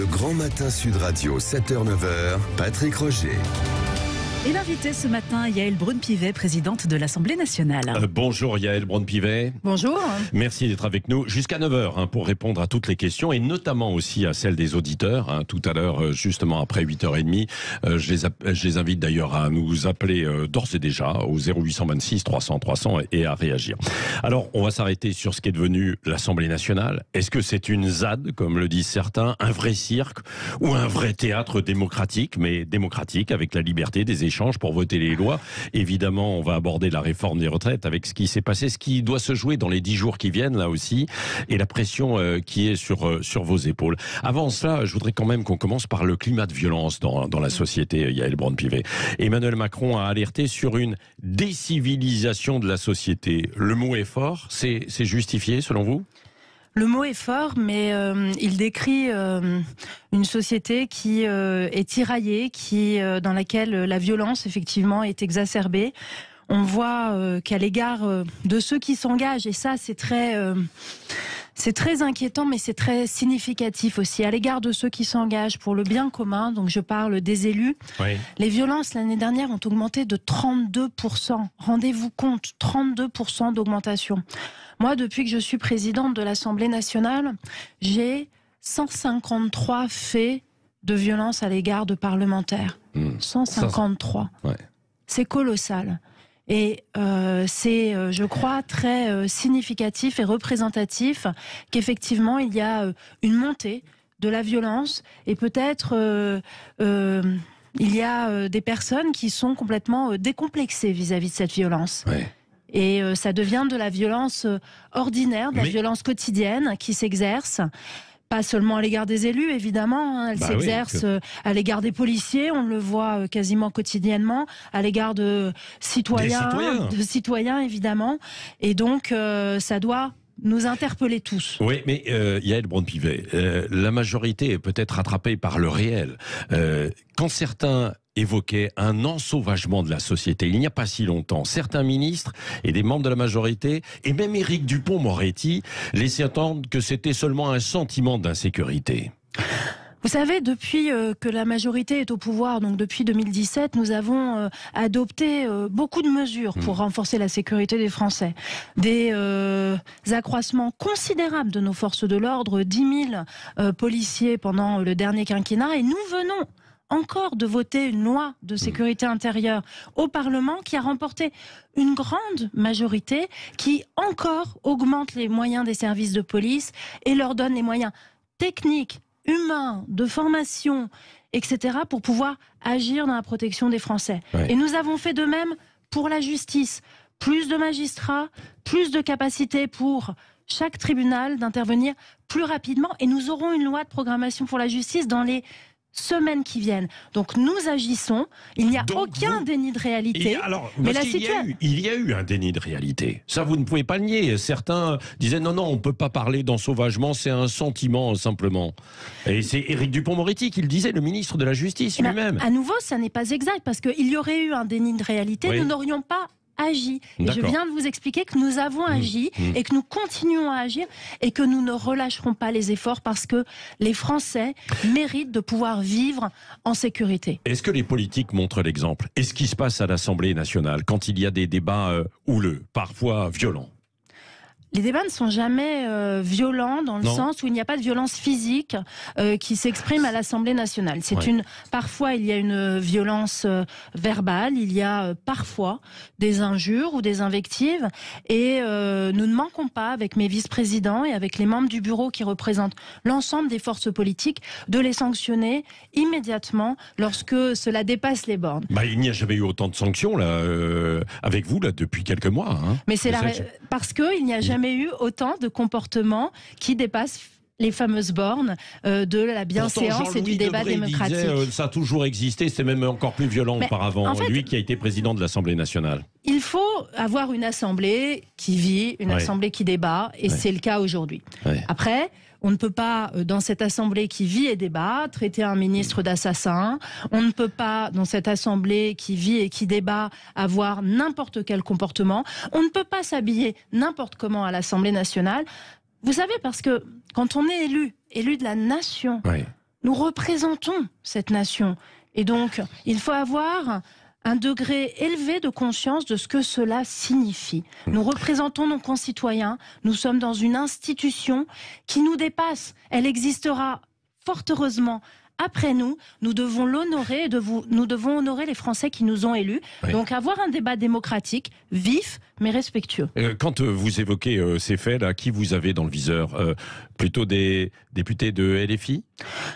Le Grand Matin Sud Radio, 7h-9h, Patrick Roger. Et l'invité ce matin, Yaël Braun-Pivet, présidente de l'Assemblée nationale. Bonjour Yaël Braun-Pivet. Bonjour. Merci d'être avec nous jusqu'à 9h pour répondre à toutes les questions et notamment aussi à celles des auditeurs. Tout à l'heure, justement après 8h30, je les invite d'ailleurs à nous appeler d'ores et déjà au 0826 300 300 et à réagir. Alors, on va s'arrêter sur ce qui est devenu l'Assemblée nationale. Est-ce que c'est une ZAD, comme le disent certains, un vrai cirque ou un vrai théâtre démocratique, mais démocratique avec la liberté des échanges pour voter les lois? Évidemment, on va aborder la réforme des retraites avec ce qui s'est passé, ce qui doit se jouer dans les 10 jours qui viennent, là aussi, et la pression qui est sur vos épaules. Avant cela, je voudrais quand même qu'on commence par le climat de violence dans la société, Yaël Braun-Pivet. Emmanuel Macron a alerté sur une décivilisation de la société. Le mot est fort, c'est justifié selon vous ? Le mot est fort, mais il décrit une société qui est tiraillée, dans laquelle la violence, effectivement, est exacerbée. On voit qu'à l'égard de ceux qui s'engagent, et ça, c'est très inquiétant, mais c'est très significatif aussi. À l'égard de ceux qui s'engagent pour le bien commun, donc je parle des élus, oui. Les violences l'année dernière ont augmenté de 32%. Rendez-vous compte, 32% d'augmentation. Moi, depuis que je suis présidente de l'Assemblée nationale, j'ai 153 faits de violence à l'égard de parlementaires. 153. Ouais. C'est colossal. Et c'est, je crois, très significatif et représentatif qu'effectivement, il y a une montée de la violence et peut-être il y a des personnes qui sont complètement décomplexées vis-à-vis de cette violence. Ouais. Et ça devient de la violence ordinaire, de la violence quotidienne qui s'exerce. Pas seulement à l'égard des élus, évidemment, elle s'exerce à l'égard des policiers, on le voit quasiment quotidiennement, à l'égard de citoyens, évidemment. Et donc, ça doit nous interpeller tous. Oui, mais Yaël Braun-Pivet, la majorité est peut-être rattrapée par le réel. Quand certains évoquait un ensauvagement de la société. Il n'y a pas si longtemps, certains ministres et des membres de la majorité, et même Éric Dupond-Moretti, laissaient entendre que c'était seulement un sentiment d'insécurité. Vous savez, depuis que la majorité est au pouvoir, donc depuis 2017, nous avons adopté beaucoup de mesures pour renforcer la sécurité des Français. Des accroissements considérables de nos forces de l'ordre, 10 000 policiers pendant le dernier quinquennat, et nous venons encore de voter une loi de sécurité intérieure au Parlement qui a remporté une grande majorité, qui encore augmente les moyens des services de police et leur donne les moyens techniques, humains, de formation, etc. pour pouvoir agir dans la protection des Français. Ouais. Et nous avons fait de même pour la justice. Plus de magistrats, plus de capacités pour chaque tribunal d'intervenir plus rapidement. Et nous aurons une loi de programmation pour la justice dans les semaines qui viennent. Donc nous agissons, il n'y a aucun déni de réalité. Mais il y a eu un déni de réalité. Ça, vous ne pouvez pas le nier. Certains disaient non, on ne peut pas parler d'ensauvagement, c'est un sentiment simplement. Et c'est Éric Dupond-Moretti qui le disait, le ministre de la Justice lui-même. À nouveau, ça n'est pas exact, parce qu'il y aurait eu un déni de réalité, nous n'aurions pas agi. Et je viens de vous expliquer que nous avons agi et que nous continuons à agir et que nous ne relâcherons pas les efforts parce que les Français méritent de pouvoir vivre en sécurité. Est-ce que les politiques montrent l'exemple? Et ce qui se passe à l'Assemblée nationale quand il y a des débats houleux, parfois violents? Les débats ne sont jamais violents dans le sens où il n'y a pas de violence physique qui s'exprime à l'Assemblée nationale. Parfois, il y a une violence verbale, il y a parfois des injures ou des invectives. Et nous ne manquons pas, avec mes vice-présidents et avec les membres du bureau qui représentent l'ensemble des forces politiques, de les sanctionner immédiatement lorsque cela dépasse les bornes. Il n'y a jamais eu autant de sanctions là, avec vous là, depuis quelques mois. Mais c'est parce qu'il n'y a jamais eu autant de comportements qui dépassent les fameuses bornes de la bienséance et du débat démocratique. Disait, ça a toujours existé, c'est même encore plus violent auparavant, en fait, lui qui a été président de l'Assemblée nationale. Il faut avoir une assemblée qui vit, une assemblée qui débat, et c'est le cas aujourd'hui. Après, on ne peut pas, dans cette assemblée qui vit et débat, traiter un ministre d'assassin. On ne peut pas, dans cette assemblée qui vit et qui débat, avoir n'importe quel comportement. On ne peut pas s'habiller n'importe comment à l'Assemblée nationale. Vous savez, parce que quand on est élu de la nation, nous représentons cette nation. Et donc, il faut avoir un degré élevé de conscience de ce que cela signifie. Nous représentons nos concitoyens, nous sommes dans une institution qui nous dépasse. Elle existera fort heureusement après nous, nous devons l'honorer et nous devons honorer les Français qui nous ont élus. Oui. Donc avoir un débat démocratique, vif, mais respectueux. Quand vous évoquez ces faits-là, qui vous avez dans le viseur plutôt des députés de LFI?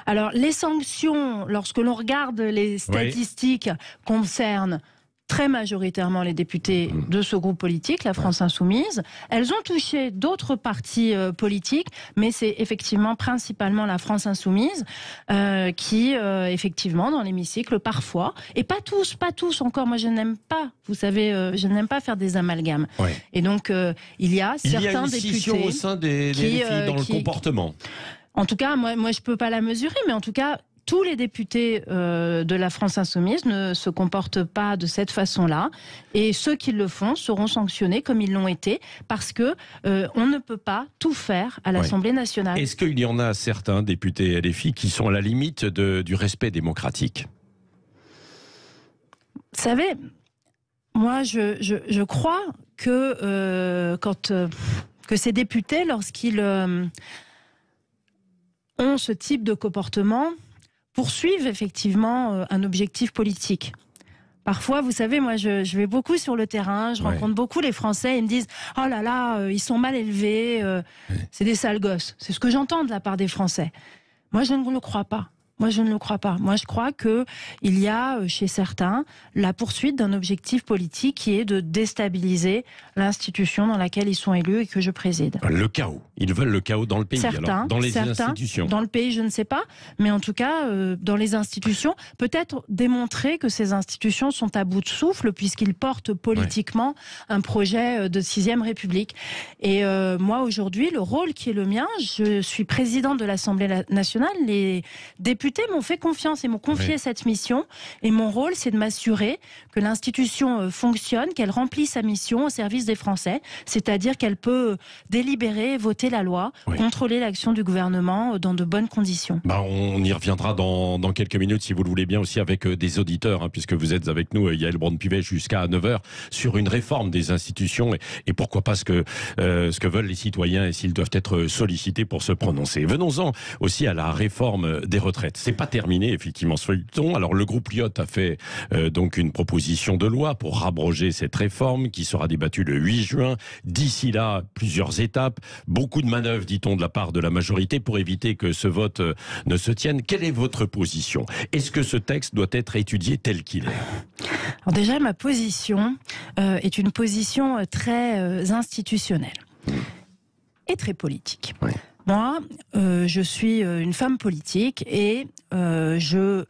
Alors les sanctions, lorsque l'on regarde les statistiques, concernent très majoritairement les députés de ce groupe politique, la France Insoumise. Elles ont touché d'autres partis politiques, mais c'est effectivement principalement la France Insoumise qui, effectivement, dans l'hémicycle, parfois, et pas tous encore, moi je n'aime pas, vous savez, je n'aime pas faire des amalgames. Ouais. Et donc, il y a certains députés... Il y a une scission au sein des LFI dans le comportement. En tout cas, moi je peux pas la mesurer, mais en tout cas... Tous les députés de la France Insoumise ne se comportent pas de cette façon-là, et ceux qui le font seront sanctionnés comme ils l'ont été, parce que on ne peut pas tout faire à l'Assemblée nationale. Est-ce qu'il y en a certains députés LFI qui sont à la limite du respect démocratique? Vous savez, moi je crois que que ces députés, lorsqu'ils ont ce type de comportement, poursuivent effectivement un objectif politique. Parfois, vous savez, moi, je vais beaucoup sur le terrain, je rencontre beaucoup les Français, ils me disent « Oh là là, ils sont mal élevés, c'est des sales gosses ». C'est ce que j'entends de la part des Français. Moi, je ne le crois pas. Moi, je ne le crois pas. Moi, je crois qu'il y a chez certains la poursuite d'un objectif politique qui est de déstabiliser l'institution dans laquelle ils sont élus et que je préside. Le chaos. Ils veulent le chaos dans le pays, alors, dans les institutions. Dans le pays, je ne sais pas, mais en tout cas, dans les institutions, peut-être démontrer que ces institutions sont à bout de souffle puisqu'ils portent politiquement un projet de 6e République. Et moi, aujourd'hui, le rôle qui est le mien, je suis présidente de l'Assemblée nationale, les députés m'ont fait confiance et m'ont confié cette mission. Et mon rôle, c'est de m'assurer que l'institution fonctionne, qu'elle remplit sa mission au service des Français. C'est-à-dire qu'elle peut délibérer, voter la loi, contrôler l'action du gouvernement dans de bonnes conditions. On y reviendra dans quelques minutes, si vous le voulez bien, aussi avec des auditeurs, puisque vous êtes avec nous, Yaël Braun-Pivet, jusqu'à 9h, sur une réforme des institutions et pourquoi pas ce que veulent les citoyens et s'ils doivent être sollicités pour se prononcer. Venons-en aussi à la réforme des retraites. C'est pas terminé, effectivement, ce feuilleton. Alors, le groupe Lyotte a fait donc une proposition de loi pour abroger cette réforme qui sera débattue le 8 juin. D'ici là, plusieurs étapes, beaucoup de manœuvres, dit-on, de la part de la majorité pour éviter que ce vote ne se tienne. Quelle est votre position? Est-ce que ce texte doit être étudié tel qu'il est? Alors déjà, ma position est une position très institutionnelle et très politique. Oui. Moi, je suis une femme politique et je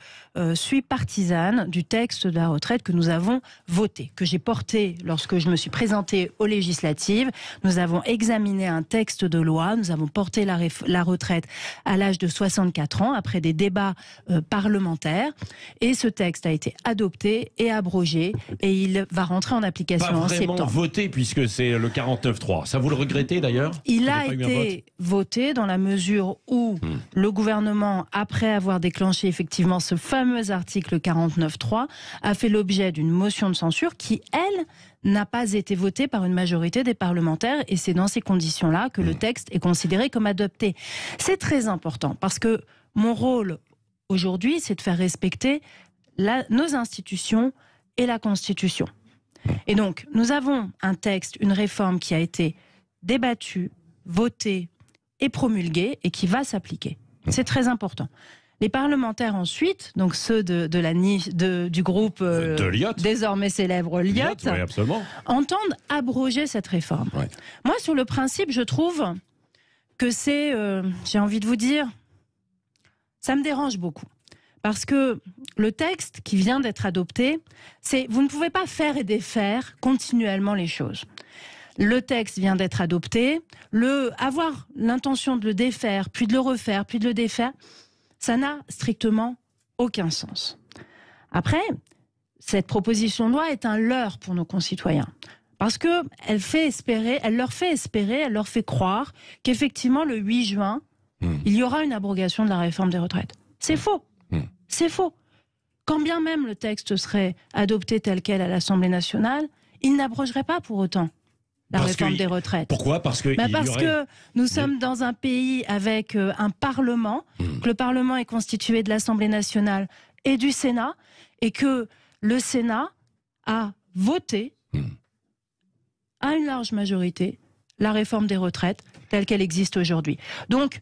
suis partisane du texte de la retraite que nous avons voté, que j'ai porté lorsque je me suis présentée aux législatives. Nous avons examiné un texte de loi, nous avons porté la retraite à l'âge de 64 ans après des débats parlementaires et ce texte a été adopté et abrogé et il va rentrer en application en septembre. Pas vraiment voté puisque c'est le 49.3. Ça vous le regrettez d'ailleurs? Il a été voté dans la mesure où le gouvernement, après avoir déclenché effectivement ce fameux article 49.3, a fait l'objet d'une motion de censure qui, elle, n'a pas été votée par une majorité des parlementaires et c'est dans ces conditions-là que le texte est considéré comme adopté. C'est très important parce que mon rôle aujourd'hui, c'est de faire respecter nos institutions et la Constitution. Et donc, nous avons un texte, une réforme qui a été débattue, votée, est promulgué et qui va s'appliquer. C'est très important. Les parlementaires ensuite, donc ceux de la niche du groupe de Lyotte, désormais célèbre Lyotte, entendent abroger cette réforme. Ouais. Moi, sur le principe, je trouve que c'est, j'ai envie de vous dire, ça me dérange beaucoup. Parce que le texte qui vient d'être adopté, c'est vous ne pouvez pas faire et défaire continuellement les choses. Le texte vient d'être adopté, avoir l'intention de le défaire, puis de le refaire, puis de le défaire, ça n'a strictement aucun sens. Après, cette proposition de loi est un leurre pour nos concitoyens. Parce qu'elle leur fait espérer, elle leur fait croire qu'effectivement, le 8 juin, il y aura une abrogation de la réforme des retraites. C'est faux. C'est faux. Quand bien même le texte serait adopté tel quel à l'Assemblée nationale, il n'abrogerait pas pour autant la réforme des retraites. Pourquoi ? Parce que nous sommes dans un pays avec un Parlement, que le Parlement est constitué de l'Assemblée nationale et du Sénat, et que le Sénat a voté à une large majorité la réforme des retraites telle qu'elle existe aujourd'hui. Donc,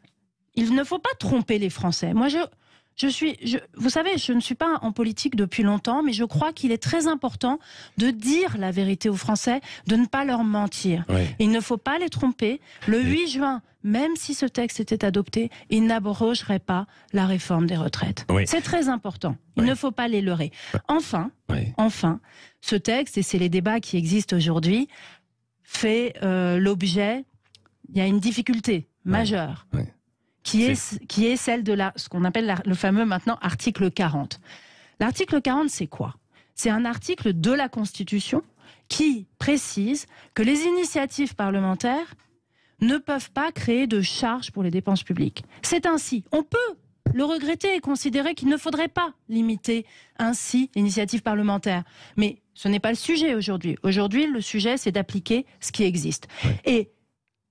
il ne faut pas tromper les Français. Moi, vous savez, je ne suis pas en politique depuis longtemps, mais je crois qu'il est très important de dire la vérité aux Français, de ne pas leur mentir. Oui. Il ne faut pas les tromper. Le 8 juin, même si ce texte était adopté, il n'abrogerait pas la réforme des retraites. Oui. C'est très important. Il ne faut pas les leurrer. Enfin, ce texte, et c'est les débats qui existent aujourd'hui, fait l'objet, il y a une difficulté majeure. Qui est celle de ce qu'on appelle le fameux maintenant article 40. L'article 40, c'est quoi ? C'est un article de la Constitution qui précise que les initiatives parlementaires ne peuvent pas créer de charges pour les dépenses publiques. C'est ainsi. On peut le regretter et considérer qu'il ne faudrait pas limiter ainsi l'initiative parlementaire. Mais ce n'est pas le sujet aujourd'hui. Aujourd'hui, le sujet, c'est d'appliquer ce qui existe. Et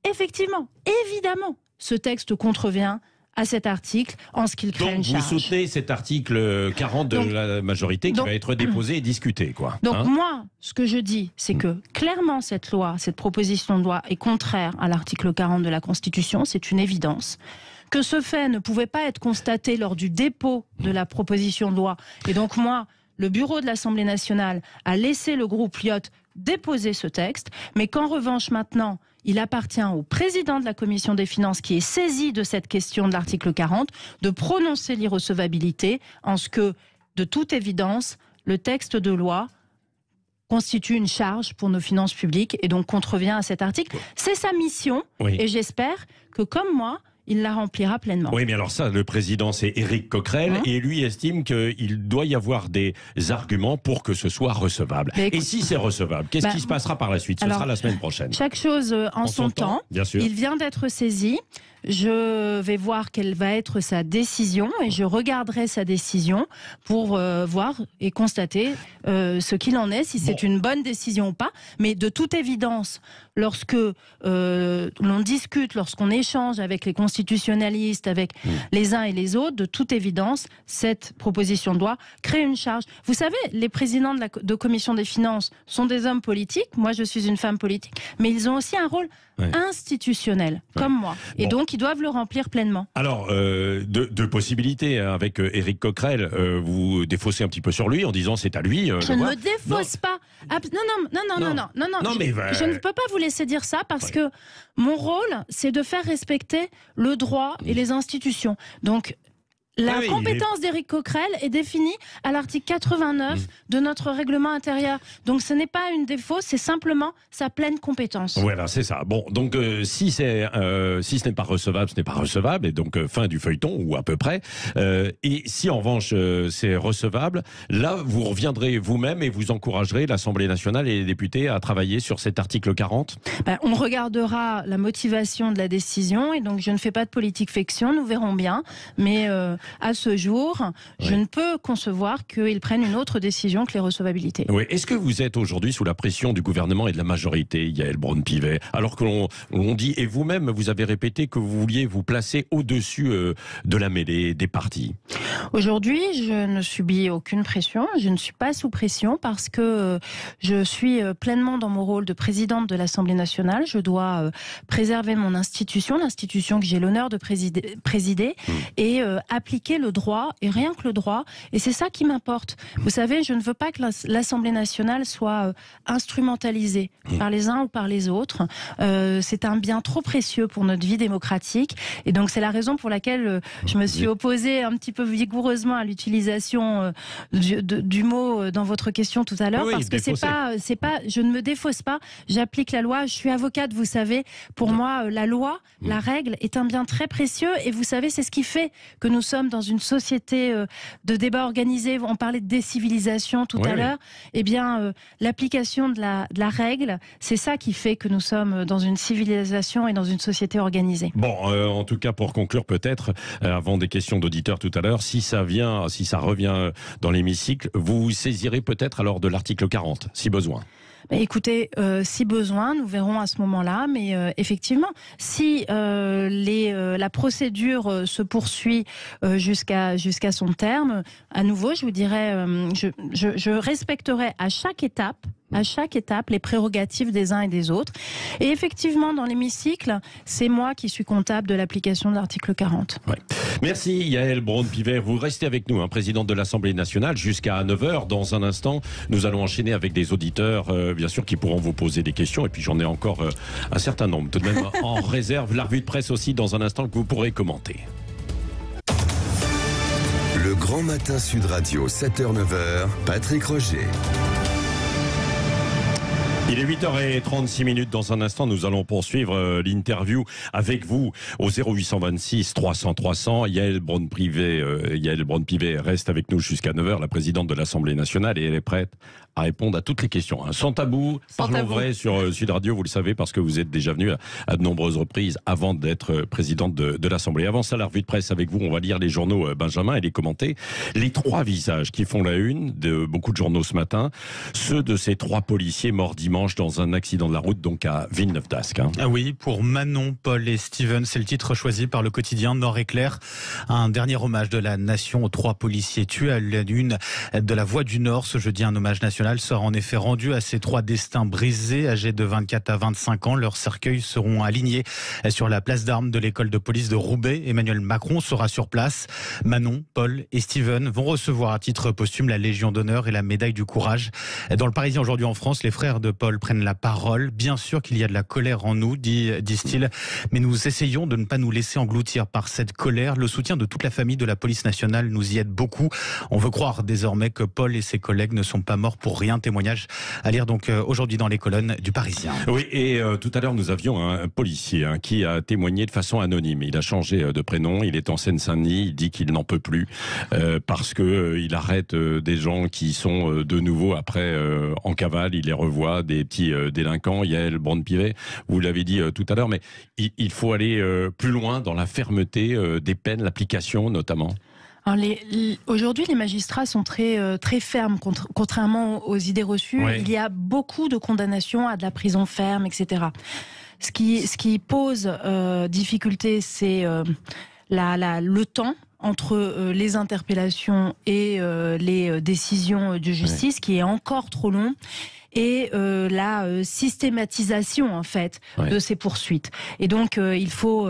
effectivement, évidemment, ce texte contrevient à cet article en ce qu'il crée une charge. Donc vous soutenez cet article 40 de la majorité qui va être déposé et discuté, quoi. Donc moi, ce que je dis, c'est que clairement cette proposition de loi est contraire à l'article 40 de la Constitution, c'est une évidence. Que ce fait ne pouvait pas être constaté lors du dépôt de la proposition de loi. Et donc moi, le bureau de l'Assemblée nationale a laissé le groupe Lyot déposer ce texte, mais qu'en revanche maintenant, il appartient au président de la Commission des finances qui est saisi de cette question de l'article 40 de prononcer l'irrecevabilité en ce que, de toute évidence, le texte de loi constitue une charge pour nos finances publiques et donc contrevient à cet article. C'est sa mission et j'espère que, comme moi, il la remplira pleinement. Oui, mais alors ça, le président, c'est Éric Coquerel, et lui estime qu'il doit y avoir des arguments pour que ce soit recevable. Et si c'est recevable, qu'est-ce qui se passera par la suite ? Ce sera la semaine prochaine. Chaque chose en son temps. Bien sûr. Il vient d'être saisi. Je vais voir quelle va être sa décision et je regarderai sa décision pour voir et constater ce qu'il en est, si c'est une bonne décision ou pas. Mais de toute évidence, lorsque l'on discute, lorsqu'on échange avec les constitutionnalistes, avec les uns et les autres, de toute évidence, cette proposition de loi crée une charge. Vous savez, les présidents de commission des finances sont des hommes politiques. Moi, je suis une femme politique. Mais ils ont aussi un rôle institutionnel, comme moi. Et donc, ils doivent le remplir pleinement. Alors, deux possibilités. Avec Éric Coquerel, vous défaussez un petit peu sur lui en disant c'est à lui. Je ne me défausse pas. Non. Je ne peux pas vous laisser dire ça parce que mon rôle, c'est de faire respecter le droit et les institutions. Donc, la compétence d'Éric Coquerel est définie à l'article 89 de notre règlement intérieur. Donc ce n'est pas une défaut, c'est simplement sa pleine compétence. Voilà, c'est ça. Bon, donc si ce n'est pas recevable, ce n'est pas recevable, et donc fin du feuilleton, ou à peu près. Et si en revanche c'est recevable, là vous reviendrez vous-même et vous encouragerez l'Assemblée nationale et les députés à travailler sur cet article 40 ? On regardera la motivation de la décision, et donc je ne fais pas de politique fiction, nous verrons bien. Mais à ce jour, je ne peux concevoir qu'ils prennent une autre décision que les recevabilités. Oui. Est-ce que vous êtes aujourd'hui sous la pression du gouvernement et de la majorité, Yaël Braun-Pivet, alors que l'on dit, et vous-même vous avez répété que vous vouliez vous placer au-dessus de la mêlée des partis ? Aujourd'hui, je ne subis aucune pression, je ne suis pas sous pression parce que je suis pleinement dans mon rôle de présidente de l'Assemblée nationale. Je dois préserver mon institution, l'institution que j'ai l'honneur de présider, et appliquer le droit, et rien que le droit, et c'est ça qui m'importe. Vous savez, je ne veux pas que l'Assemblée nationale soit instrumentalisée par les uns ou par les autres. C'est un bien trop précieux pour notre vie démocratique, et donc c'est la raison pour laquelle je me suis opposée un petit peu vigoureusement à l'utilisation du mot dans votre question tout à l'heure, parce que c'est pas, je ne me défausse pas, j'applique la loi, je suis avocate, vous savez, pour moi, la loi, la règle est un bien très précieux, et vous savez, c'est ce qui fait que nous sommes sommes dans une société de débat organisé, on parlait de décivilisation tout à l'heure, eh bien, l'application de la règle, c'est ça qui fait que nous sommes dans une civilisation et dans une société organisée. Bon, en tout cas, pour conclure peut-être, avant des questions d'auditeurs tout à l'heure, si ça revient dans l'hémicycle, vous vous saisirez peut-être alors de l'article 40, si besoin. Écoutez, si besoin, nous verrons à ce moment-là, mais effectivement, si la procédure se poursuit jusqu'à son terme, à nouveau, je vous dirais, je respecterai à chaque étape les prérogatives des uns et des autres. Et effectivement, dans l'hémicycle, c'est moi qui suis comptable de l'application de l'article 40. Ouais. Merci Yaël Braun-Pivet. Vous restez avec nous, présidente de l'Assemblée nationale, jusqu'à 9h. Dans un instant, nous allons enchaîner avec des auditeurs, bien sûr, qui pourront vous poser des questions. Et puis j'en ai encore un certain nombre, tout de même en réserve. La revue de presse aussi, dans un instant, que vous pourrez commenter. Le Grand Matin Sud Radio, 7h-9h, Patrick Roger. Il est 8h36. Dans un instant, nous allons poursuivre l'interview avec vous au 0826 300 300. Yaël Braun-Pivet reste avec nous jusqu'à 9h, la présidente de l'Assemblée nationale, et elle est prête à répondre à toutes les questions. Sans tabou, parlons vrai sur Sud Radio, vous le savez, parce que vous êtes déjà venu à de nombreuses reprises avant d'être présidente de l'Assemblée. Avant ça, la revue de presse avec vous, on va lire les journaux, Benjamin, et les commenter. Les 3 visages qui font la une de beaucoup de journaux ce matin, ceux de ces 3 policiers morts dimanche dans un accident de la route, donc à Villeneuve-d'Ascq. Ah oui, pour Manon, Paul et Steven, c'est le titre choisi par le quotidien Nord-Éclair. Un dernier hommage de la nation aux 3 policiers tués à la une de la Voix du Nord. Ce jeudi, un hommage national sera en effet rendu à ces 3 destins brisés, âgés de 24 à 25 ans. Leurs cercueils seront alignés sur la place d'armes de l'école de police de Roubaix. Emmanuel Macron sera sur place. Manon, Paul et Steven vont recevoir à titre posthume la Légion d'honneur et la médaille du courage. Dans le Parisien aujourd'hui en France, les frères de Paul prennent la parole. Bien sûr qu'il y a de la colère en nous, disent-ils, mais nous essayons de ne pas nous laisser engloutir par cette colère. Le soutien de toute la famille de la police nationale nous y aide beaucoup. On veut croire désormais que Paul et ses collègues ne sont pas morts pour rien. Témoignage à lire donc aujourd'hui dans les colonnes du Parisien. Oui, et tout à l'heure nous avions un policier qui a témoigné de façon anonyme. Il a changé de prénom, il est en Seine-Saint-Denis, il dit qu'il n'en peut plus parce que il arrête des gens qui sont de nouveau après en cavale, il les revoit, des petits délinquants. Yaël Braun-Pivet, vous l'avez dit tout à l'heure, mais il faut aller plus loin dans la fermeté des peines, l'application notamment. Aujourd'hui, les magistrats sont très fermes, contrairement aux idées reçues. Oui. Il y a beaucoup de condamnations à de la prison ferme, etc. Ce qui pose difficulté, c'est le temps entre les interpellations et les décisions de justice, qui est encore trop long, et la systématisation en fait de ces poursuites. Et donc il faut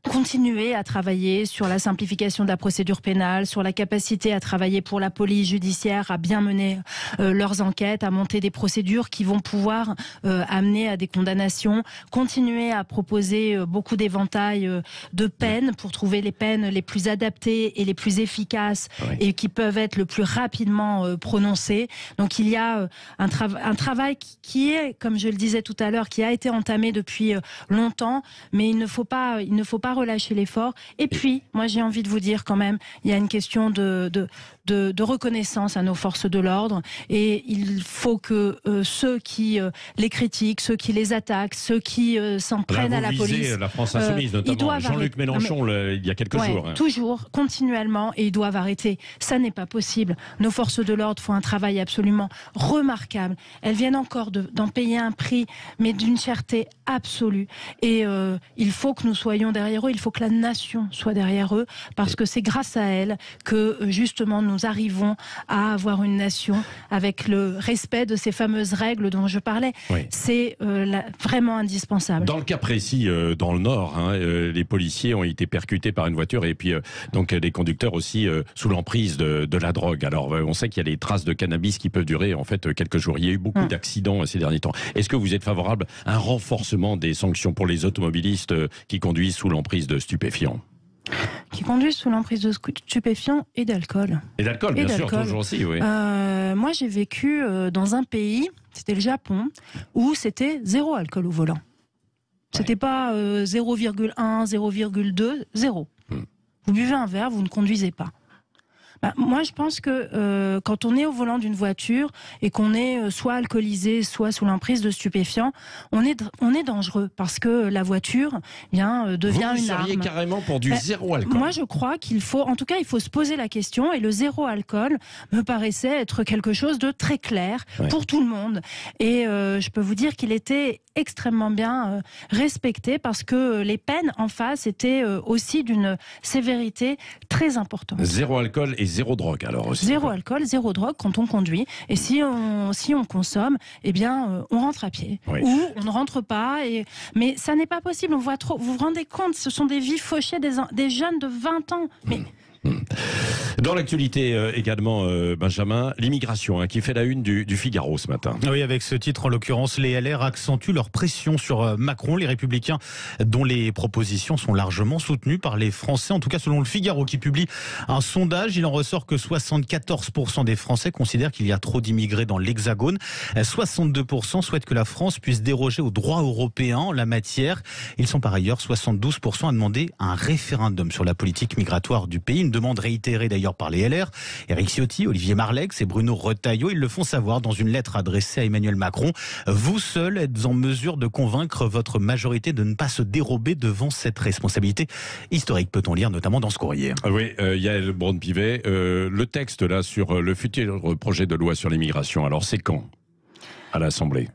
continuer à travailler sur la simplification de la procédure pénale, sur la capacité à travailler pour la police judiciaire, à bien mener leurs enquêtes, à monter des procédures qui vont pouvoir amener à des condamnations, continuer à proposer beaucoup d'éventails de peines pour trouver les peines les plus adaptées et les plus efficaces et qui peuvent être le plus rapidement prononcées. Donc il y a un travail qui est, comme je le disais tout à l'heure, qui a été entamé depuis longtemps, mais il ne faut pas relâcher l'effort. Et puis, moi j'ai envie de vous dire quand même, il y a une question de reconnaissance à nos forces de l'ordre, et il faut que ceux qui les critiquent, ceux qui les attaquent, ceux qui s'en prennent à la police, la France insoumise notamment, Jean-Luc Mélenchon il y a quelques jours. Toujours, continuellement, et ils doivent arrêter. Ça n'est pas possible. Nos forces de l'ordre font un travail absolument remarquable. Elles viennent encore d'en payer un prix, mais d'une cherté absolue. Et il faut que nous soyons derrière eux, il faut que la nation soit derrière eux, parce que c'est grâce à elles que justement nous arrivons à avoir une nation avec le respect de ces fameuses règles dont je parlais. C'est vraiment indispensable. Dans le cas précis, dans le Nord, les policiers ont été percutés par une voiture, et puis donc les conducteurs aussi sous l'emprise de la drogue. Alors on sait qu'il y a des traces de cannabis qui peuvent durer en fait quelques jours. Il y a eu beaucoup d'accidents ces derniers temps. Est-ce que vous êtes favorable à un renforcement des sanctions pour les automobilistes qui conduisent sous l'emprise de stupéfiants? Qui conduisent sous l'emprise de stupéfiants et d'alcool. Et d'alcool, bien sûr, toujours aussi, oui. Moi, j'ai vécu dans un pays, c'était le Japon, où c'était 0 alcool au volant. C'était pas 0,1, 0,2, 0. Vous buvez un verre, vous ne conduisez pas. Moi, je pense que quand on est au volant d'une voiture et qu'on est soit alcoolisé, soit sous l'emprise de stupéfiants, on est dangereux parce que la voiture devient une arme. Vous seriez carrément pour du zéro alcool? Moi, je crois qu'il faut, en tout cas, il faut se poser la question, et le zéro alcool me paraissait être quelque chose de très clair pour tout le monde. Et je peux vous dire qu'il était extrêmement bien respecté parce que les peines en face étaient aussi d'une sévérité très importante. Zéro alcool et zéro drogue alors aussi. Zéro alcool, zéro drogue quand on conduit. Et si on consomme, eh bien, on rentre à pied. Oui. Ou on ne rentre pas. Mais ça n'est pas possible. On voit trop. Vous vous rendez compte, ce sont des vies fauchées des jeunes de 20 ans. Mais... Dans l'actualité également, Benjamin, l'immigration qui fait la une du Figaro ce matin. Oui, avec ce titre, en l'occurrence, les LR accentuent leur pression sur Macron, les Républicains, dont les propositions sont largement soutenues par les Français. En tout cas, selon le Figaro, qui publie un sondage, il en ressort que 74% des Français considèrent qu'il y a trop d'immigrés dans l'Hexagone. 62% souhaitent que la France puisse déroger au droit européen en la matière. Ils sont par ailleurs 72% à demander un référendum sur la politique migratoire du pays. Une demande réitérée d'ailleurs par les LR. Éric Ciotti, Olivier Marleix et Bruno Retailleau, ils le font savoir dans une lettre adressée à Emmanuel Macron. Vous seuls êtes en mesure de convaincre votre majorité de ne pas se dérober devant cette responsabilité historique, peut-on lire notamment dans ce courrier. Oui, Yaël Braun-Pivet, le texte là sur le futur projet de loi sur l'immigration, alors c'est quand à l'Assemblée?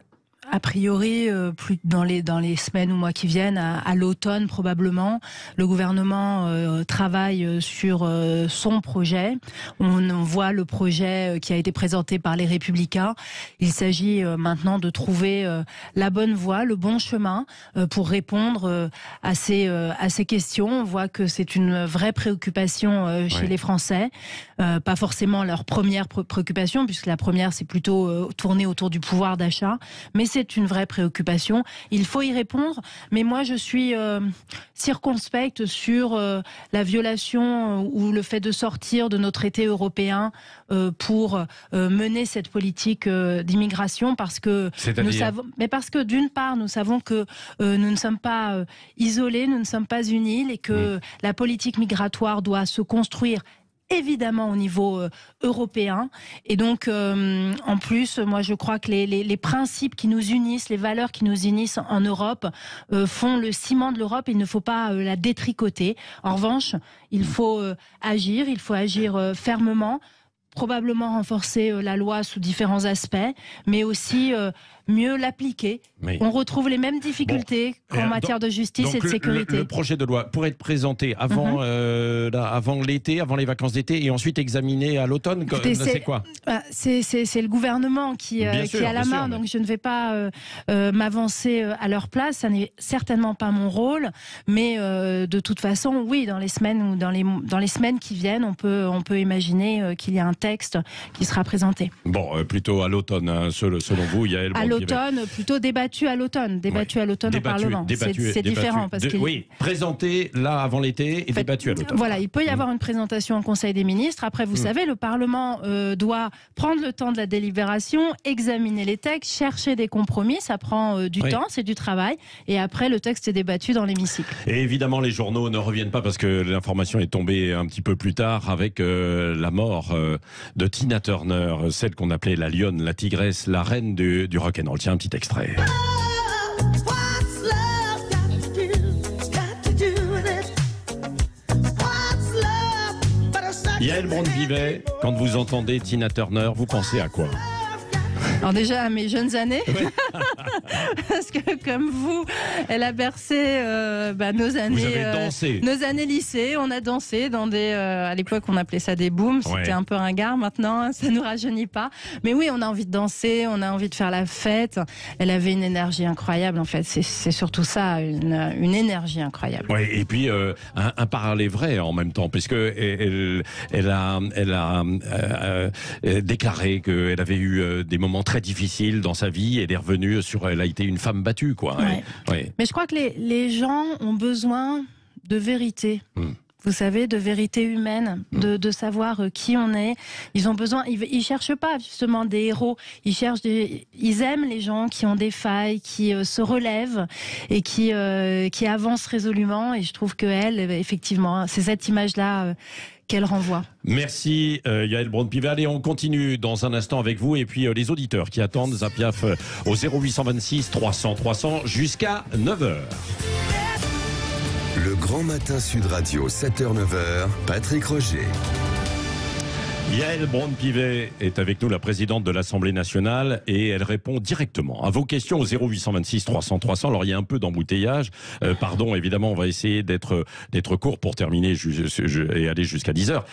A priori, plus dans les semaines ou mois qui viennent, à l'automne probablement. Le gouvernement travaille sur son projet. On voit le projet qui a été présenté par les Républicains. Il s'agit maintenant de trouver la bonne voie, le bon chemin pour répondre à ces questions. On voit que c'est une vraie préoccupation chez les Français. Pas forcément leur première préoccupation, puisque la première, c'est plutôt tourné autour du pouvoir d'achat. Mais c'est une vraie préoccupation. Il faut y répondre, mais moi je suis circonspecte sur la violation ou le fait de sortir de nos traités européens pour mener cette politique d'immigration, parce que d'une part nous savons que nous ne sommes pas isolés, nous ne sommes pas une île, et que la politique migratoire doit se construire évidemment au niveau européen. Et donc, en plus, moi je crois que les principes qui nous unissent, les valeurs qui nous unissent en Europe font le ciment de l'Europe. Il ne faut pas la détricoter. En revanche, il faut agir fermement, probablement renforcer la loi sous différents aspects, mais aussi mieux l'appliquer. Oui. On retrouve les mêmes difficultés qu'en matière de justice et de sécurité. Le projet de loi pourrait être présenté avant, avant l'été, avant les vacances d'été, et ensuite examiné à l'automne. C'est quoi? C'est le gouvernement qui a la main, donc je ne vais pas m'avancer à leur place. Ça n'est certainement pas mon rôle, mais de toute façon, oui, dans les semaines ou dans les semaines qui viennent, on peut imaginer qu'il y a un texte qui sera présenté. Bon, plutôt à l'automne, selon vous, Yaël. À l'automne, plutôt débattu à l'automne au Parlement. C'est différent. Oui, présenté là avant l'été et débattu à l'automne. Voilà, il peut y avoir une présentation au Conseil des ministres. Après, vous savez, le Parlement doit prendre le temps de la délibération, examiner les textes, chercher des compromis. Ça prend du temps, c'est du travail. Et après, le texte est débattu dans l'hémicycle. Et évidemment, les journaux ne reviennent pas parce que l'information est tombée un petit peu plus tard avec la mort de Tina Turner, celle qu'on appelait la lionne, la tigresse, la reine du rock'n'roll. Tiens, un petit extrait. Yaël Braun-Pivet, quand vous entendez Tina Turner, vous pensez à quoi? Alors déjà à mes jeunes années, parce que comme vous, elle a bercé nos années lycée. On a dansé dans des, à l'époque on appelait ça des booms, c'était un peu ringard. Maintenant, ça nous rajeunit pas. Mais oui, on a envie de danser, on a envie de faire la fête. Elle avait une énergie incroyable en fait. C'est surtout ça, une énergie incroyable. Oui, et puis un parallèle vrai en même temps, puisque elle a déclaré qu'elle avait eu des moments très difficile dans sa vie, elle est revenue elle a été une femme battue, quoi. Mais je crois que les gens ont besoin de vérité. vous savez, de vérité humaine, de savoir qui on est. Ils ont besoin, ils cherchent pas justement des héros, ils aiment les gens qui ont des failles, qui se relèvent et qui avancent résolument. Et je trouve que elle, effectivement, c'est cette image-là qu'elle renvoie. Merci Yael Braun-Pivet. Allez, on continue dans un instant avec vous et puis les auditeurs qui attendent Zapiaf au 0826 300 300 jusqu'à 9h. Le Grand Matin Sud Radio, 7h-9h, Patrick Roger. Yael Braun-Pivet est avec nous, la présidente de l'Assemblée nationale, et elle répond directement à vos questions au 0826 300 300. Alors il y a un peu d'embouteillage. Pardon, évidemment, on va essayer d'être court pour terminer et aller jusqu'à 10h.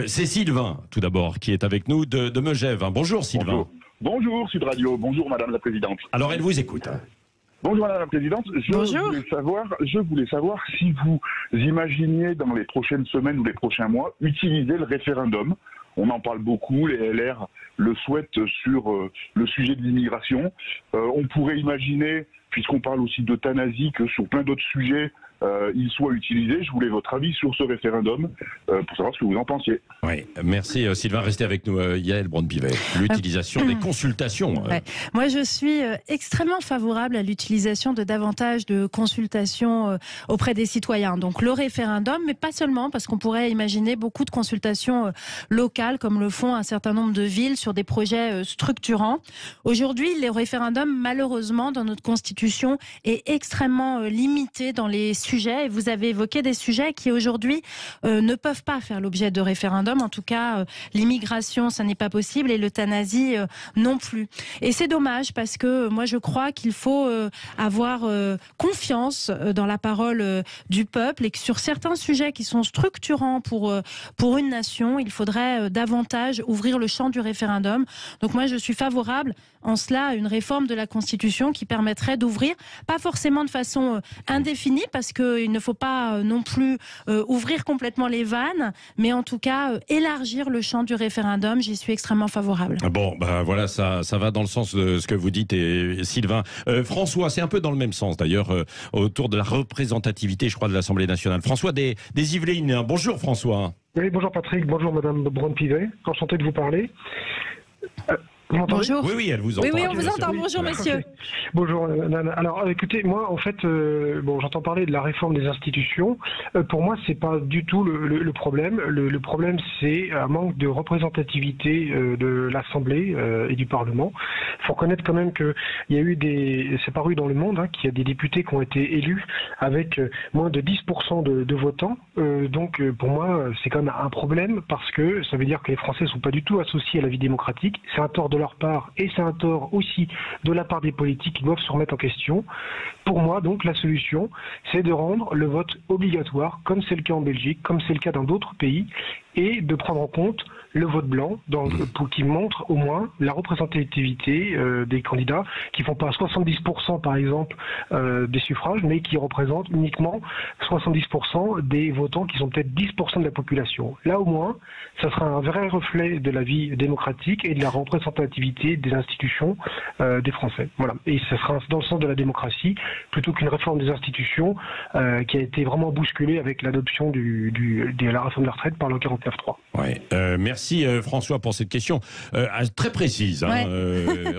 C'est Sylvain, tout d'abord, qui est avec nous de Megève. Bonjour Sylvain. Bonjour Sud Radio, bonjour Madame la Présidente. Alors elle vous écoute. Bonjour Madame la Présidente, je voulais savoir si vous imaginiez dans les prochaines semaines ou les prochains mois utiliser le référendum. On en parle beaucoup, les LR le souhaitent sur le sujet de l'immigration. On pourrait imaginer, puisqu'on parle aussi d'euthanasie, que sur plein d'autres sujets, il soit utilisé. Je voulais votre avis sur ce référendum pour savoir ce que vous en pensiez. Oui, merci Sylvain. Restez avec nous, Yael Braun-Pivet. L'utilisation des consultations. Ouais. Moi, je suis extrêmement favorable à l'utilisation de davantage de consultations auprès des citoyens. Donc le référendum, mais pas seulement, parce qu'on pourrait imaginer beaucoup de consultations locales, comme le font un certain nombre de villes sur des projets structurants. Aujourd'hui, le référendum, malheureusement, dans notre Constitution, est extrêmement limité dans les sujets, et vous avez évoqué des sujets qui aujourd'hui ne peuvent pas faire l'objet de référendum. En tout cas, l'immigration, ça n'est pas possible, et l'euthanasie non plus. Et c'est dommage, parce que moi je crois qu'il faut avoir confiance dans la parole du peuple, et que sur certains sujets qui sont structurants pour une nation, il faudrait davantage ouvrir le champ du référendum. Donc moi je suis favorable en cela à une réforme de la Constitution qui permettrait d'ouvrir, pas forcément de façon indéfinie, parce qu'il ne faut pas non plus ouvrir complètement les vannes, mais en tout cas élargir le champ du référendum. J'y suis extrêmement favorable. Bon, bah voilà, ça va dans le sens de ce que vous dites, et Sylvain. François, c'est un peu dans le même sens d'ailleurs, autour de la représentativité, je crois, de l'Assemblée nationale. François des Yvelines. Bonjour François. Oui, bonjour Patrick, bonjour Madame Braun-Pivet. Enchanté de vous parler. Bonjour. Oui, elle vous entend. Oui, on vous entend. Bonjour, monsieur. Okay. Bonjour, Nana. Alors, écoutez, moi, en fait, j'entends parler de la réforme des institutions. Pour moi, c'est pas du tout le problème. Le problème, c'est un manque de représentativité de l'Assemblée et du Parlement. Il faut reconnaître quand même qu'il y a eu c'est paru dans Le Monde, qu'il y a des députés qui ont été élus avec moins de 10% de votants. Donc, pour moi, c'est quand même un problème, parce que ça veut dire que les Français ne sont pas du tout associés à la vie démocratique. C'est un tort de leur part, et c'est un tort aussi de la part des politiques qui doivent se remettre en question. Pour moi, donc, la solution, c'est de rendre le vote obligatoire, comme c'est le cas en Belgique, comme c'est le cas dans d'autres pays, et de prendre en compte le vote blanc, pour qui montre au moins la représentativité des candidats, qui font pas 70% par exemple des suffrages, mais qui représentent uniquement 70% des votants, qui sont peut-être 10% de la population. Là au moins, ça sera un vrai reflet de la vie démocratique et de la représentativité des institutions des Français. Voilà. Et ça sera dans le sens de la démocratie, plutôt qu'une réforme des institutions qui a été vraiment bousculée avec l'adoption de la réforme des retraites par le 49.3. Ouais. Merci François pour cette question très précise. Ouais.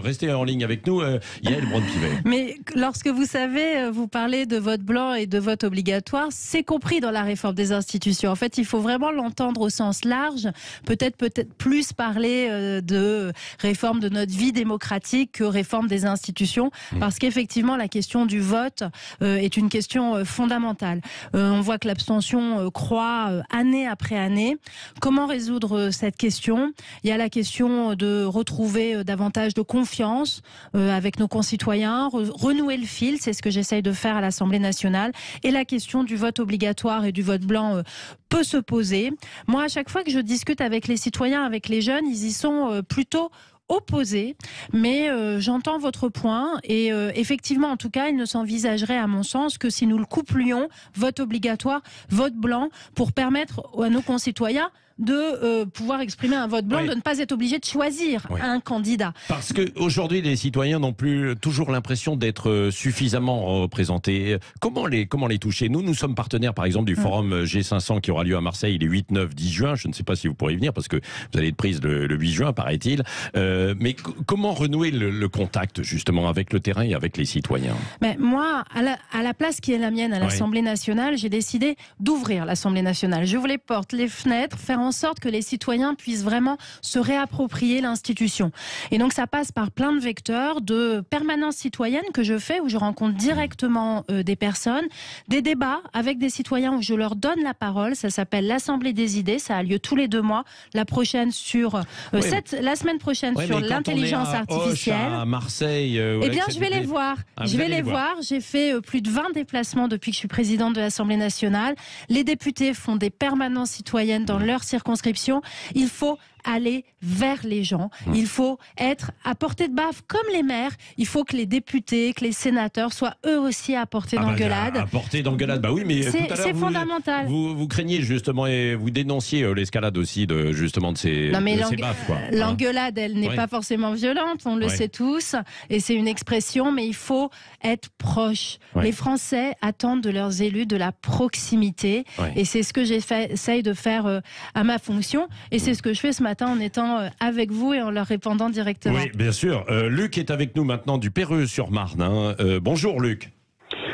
Restez en ligne avec nous, Yael Braun-Pivet. Mais lorsque vous savez, vous parlez de vote blanc et de vote obligatoire, c'est compris dans la réforme des institutions. En fait, il faut vraiment l'entendre au sens large, peut-être plus parler de réforme de notre vie démocratique que réforme des institutions, parce qu'effectivement, la question du vote est une question fondamentale. On voit que l'abstention croît année après année. Comment résoudre cette question? Il y a la question de retrouver davantage de confiance avec nos concitoyens, renouer le fil, c'est ce que j'essaye de faire à l'Assemblée nationale, et la question du vote obligatoire et du vote blanc peut se poser. Moi, à chaque fois que je discute avec les citoyens, avec les jeunes, ils y sont plutôt opposés, mais j'entends votre point, et effectivement, en tout cas, il ne s'envisagerait à mon sens que si nous le couplions, vote obligatoire, vote blanc, pour permettre à nos concitoyens de pouvoir exprimer un vote blanc, de ne pas être obligé de choisir un candidat. Parce qu'aujourd'hui, les citoyens n'ont plus toujours l'impression d'être suffisamment représentés. Comment les toucher? Nous sommes partenaires, par exemple, du forum G500 qui aura lieu à Marseille les 8, 9, 10 juin. Je ne sais pas si vous pourrez y venir parce que vous allez être prise le 8 juin, paraît-il. Mais comment renouer le contact, justement, avec le terrain et avec les citoyens? Mais moi, à la place qui est la mienne à l'Assemblée nationale, j'ai décidé d'ouvrir l'Assemblée nationale. J'ouvre les portes, les fenêtres, faire en sorte que les citoyens puissent vraiment se réapproprier l'institution. Et donc ça passe par plein de vecteurs, de permanence citoyenne que je fais, où je rencontre directement des personnes, des débats avec des citoyens où je leur donne la parole. Ça s'appelle l'Assemblée des idées, ça a lieu tous les 2 mois. La prochaine sur la semaine prochaine sur l'intelligence artificielle. À Marseille. Eh bien, je vais les voir. Je vais les voir. J'ai fait plus de 20 déplacements depuis que je suis présidente de l'Assemblée nationale. Les députés font des permanences citoyennes dans leur circonscription. Il faut aller vers les gens. Il faut être à portée de baffe comme les maires. Il faut que les députés, que les sénateurs soient eux aussi à portée d'engueulade. À portée d'engueulade, bah oui, mais c'est fondamental. Vous craignez justement et vous dénonciez l'escalade aussi de ces baffes. L'engueulade, elle n'est pas forcément violente, on le sait tous, et c'est une expression, mais il faut être proche. Les Français attendent de leurs élus de la proximité, et c'est ce que j'essaye de faire à ma fonction, et c'est ce que je fais ce matin en étant avec vous et en leur répondant directement. Oui, bien sûr. Luc est avec nous maintenant du Perreux-sur-Marne. Bonjour Luc.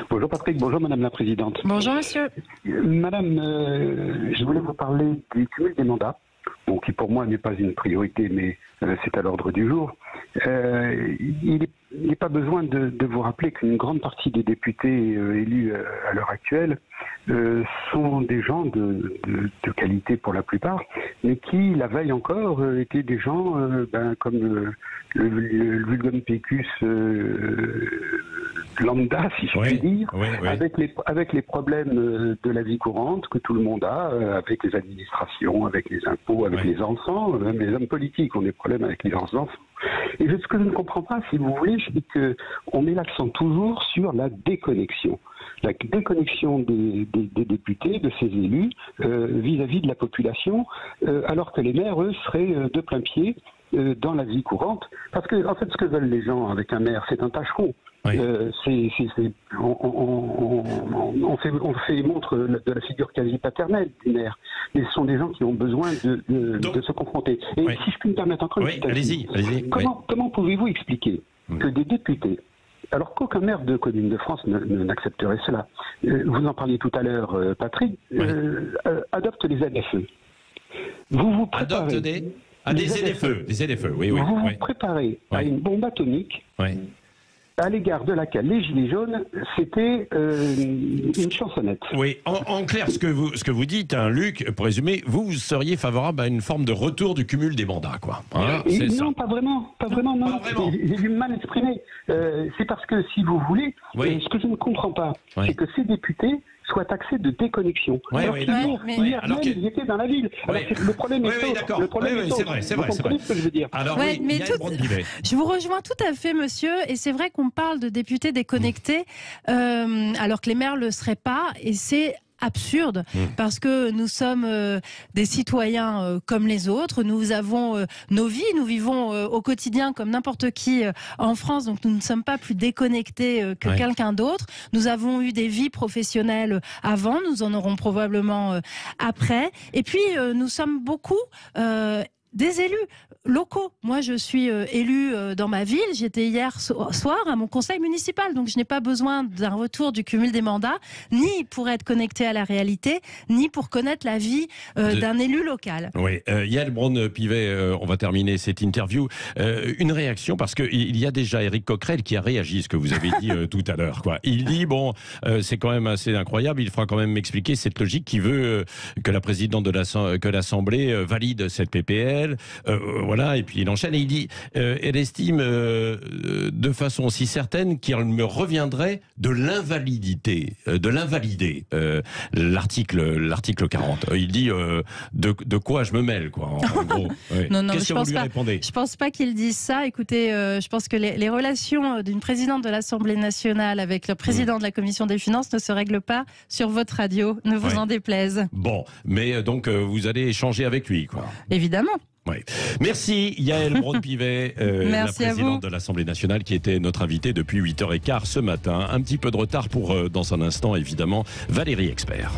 Bonjour Patrick, bonjour Madame la Présidente. Bonjour Monsieur. Madame, je voulais vous parler du cumul des mandats, qui pour moi n'est pas une priorité, mais c'est à l'ordre du jour. Il n'est pas besoin de vous rappeler qu'une grande partie des députés élus à l'heure actuelle sont des gens de qualité pour la plupart, mais qui, la veille encore, étaient des gens comme le vulgum pecus lambda, si je puis dire, avec les problèmes de la vie courante que tout le monde a, avec les administrations, avec les impôts, avec les enfants, même les hommes politiques ont des problèmes avec leurs enfants. Et ce que je ne comprends pas, si vous voulez, c'est qu'on met l'accent toujours sur la déconnexion. La déconnexion des députés, de ces élus, vis-à-vis de la population, alors que les maires, eux, seraient de plein pied dans la vie courante. Parce que, en fait, ce que veulent les gens avec un maire, c'est un tâcheron. On fait montre de la figure quasi paternelle du maire, mais ce sont des gens qui ont besoin de se confronter. Et si je puis me permettre encore une petite allez-y. Comment pouvez-vous expliquer que des députés, alors qu'aucun maire de commune de France n'accepterait cela, vous en parliez tout à l'heure, Patrick, adoptent les ZFE. Vous vous préparez des ZFE, oui. Vous vous préparez à une bombe atomique. À l'égard de laquelle les Gilets jaunes, c'était une chansonnette. Oui, en clair, ce que vous dites, Luc, pour résumer, vous seriez favorable à une forme de retour du cumul des mandats, quoi. Non, pas vraiment, non. J'ai dû mal exprimer. C'est parce que, si vous voulez, ce que je ne comprends pas, c'est que ces députés soient taxés de déconnexion. Hier même, ils étaient dans la ville. Alors, le problème est autre. Le problème est autre. C'est vrai. Vous comprenez ce que je veux dire? Alors, je vous rejoins tout à fait, monsieur. Et c'est vrai qu'on parle de députés déconnectés, alors que les maires ne le seraient pas. Et c'est absurde, parce que nous sommes des citoyens comme les autres, nous avons nos vies, nous vivons au quotidien comme n'importe qui en France, donc nous ne sommes pas plus déconnectés que quelqu'un d'autre. Nous avons eu des vies professionnelles avant, nous en aurons probablement après, et puis nous sommes beaucoup des élus locaux. Moi, je suis élue dans ma ville. J'étais hier soir à mon conseil municipal. Donc, je n'ai pas besoin d'un retour du cumul des mandats, ni pour être connecté à la réalité, ni pour connaître la vie d'un élu local. Oui. Yael Braun-Pivet, on va terminer cette interview. Une réaction, parce qu'il y a déjà Éric Coquerel qui a réagi, ce que vous avez dit tout à l'heure. Il dit, c'est quand même assez incroyable, il faudra quand même m'expliquer cette logique qui veut que la présidente que l'Assemblée valide cette PPL, elle, voilà, et puis il enchaîne et il dit, elle estime de façon aussi certaine qu'il me reviendrait de l'invalidité, de l'invalider l'article 40. Il dit de quoi je me mêle, quoi, en gros. Ouais. Non, qu'est-ce que vous lui répondez? Je pense pas qu'il dise ça. Écoutez, je pense que les relations d'une présidente de l'Assemblée nationale avec le président de la Commission des finances ne se règlent pas sur votre radio, ne vous en déplaise. Bon, mais donc vous allez échanger avec lui, quoi. Évidemment. Oui. Merci Yaël Braun-Pivet, la présidente de l'Assemblée nationale qui était notre invitée depuis 8h15 ce matin. Un petit peu de retard pour, dans un instant évidemment, Valérie Expert.